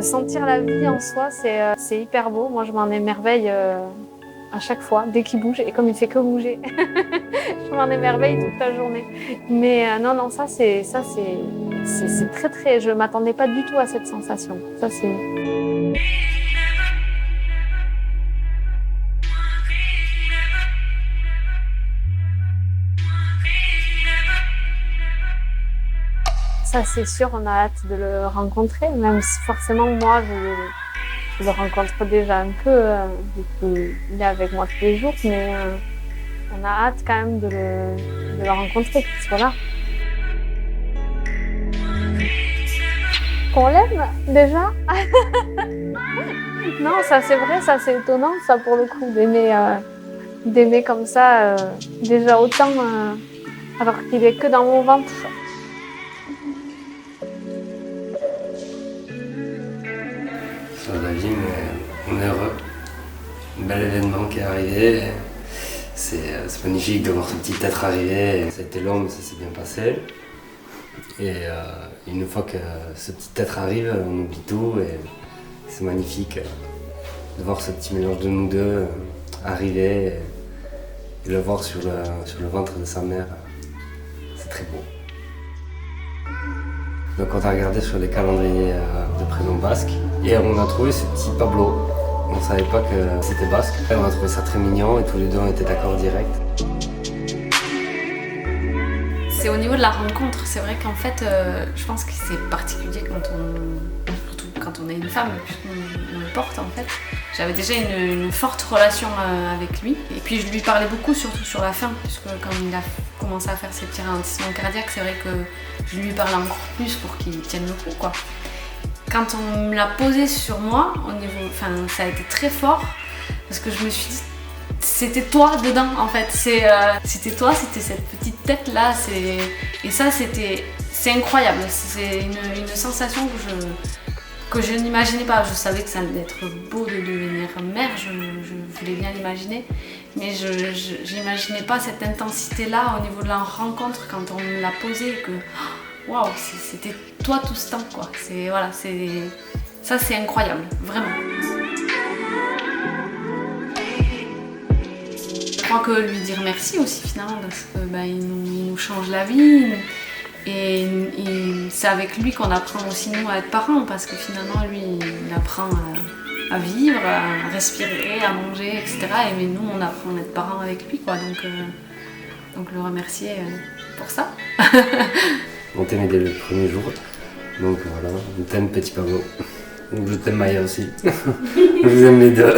sentir la vie en soi, c'est hyper beau. Moi, je m'en émerveille à chaque fois, dès qu'il bouge. Et comme il fait que bouger, je m'en émerveille toute la journée. Mais non, ça c'est très très. Je m'attendais pas du tout à cette sensation. Ça c'est. Ça c'est sûr, on a hâte de le rencontrer, même si forcément moi je le rencontre déjà un peu, vu qu'il est avec moi tous les jours, mais on a hâte quand même de le rencontrer, qu'il soit là. Qu'on l'aime déjà. Non, ça c'est vrai, ça c'est étonnant, ça pour le coup, d'aimer comme ça, déjà autant, alors qu'il est que dans mon ventre. Sur la vie, mais on est heureux. Un bel événement qui est arrivé. C'est magnifique de voir ce petit être arriver. Ça a été long, mais ça s'est bien passé. Et une fois que ce petit être arrive, on oublie tout. Et c'est magnifique de voir ce petit mélange de nous deux arriver et le voir sur le ventre de sa mère. C'est très beau. Donc on a regardé sur les calendriers de prénoms basques et on a trouvé ce petit Pablo. On ne savait pas que c'était basque. On a trouvé ça très mignon et tous les deux on était d'accord direct. C'est au niveau de la rencontre, c'est vrai qu'en fait, je pense que c'est particulier surtout quand on est une femme, puisqu'on le porte en fait. J'avais déjà une forte relation avec lui. Et puis je lui parlais beaucoup, surtout sur la fin, puisque quand il a commencé à faire ses petits ralentissements cardiaques, c'est vrai que je lui parlais encore plus pour qu'il tienne le coup, quoi. Quand on me l'a posé sur moi, ça a été très fort, parce que je me suis dit, c'était toi dedans en fait. C'était toi, c'était cette petite tête là. Et ça, c'est incroyable. C'est une sensation que je n'imaginais pas. Je savais que ça allait être beau de devenir mère, je voulais bien l'imaginer, mais je n'imaginais pas cette intensité-là au niveau de la rencontre quand on me l'a posé, que waouh, c'était toi tout ce temps, quoi. Ça c'est incroyable, vraiment. Je crois que lui dire merci aussi finalement, parce que il nous change la vie. Et c'est avec lui qu'on apprend aussi nous à être parents, parce que finalement lui il apprend à vivre, à respirer, à manger, etc. Et nous on apprend à être parents avec lui, quoi. Donc le remercier pour ça. On t'aimait dès le premier jour, donc voilà, on t'aime petit Pablo. Donc je t'aime Maya aussi. Je vous aime les deux.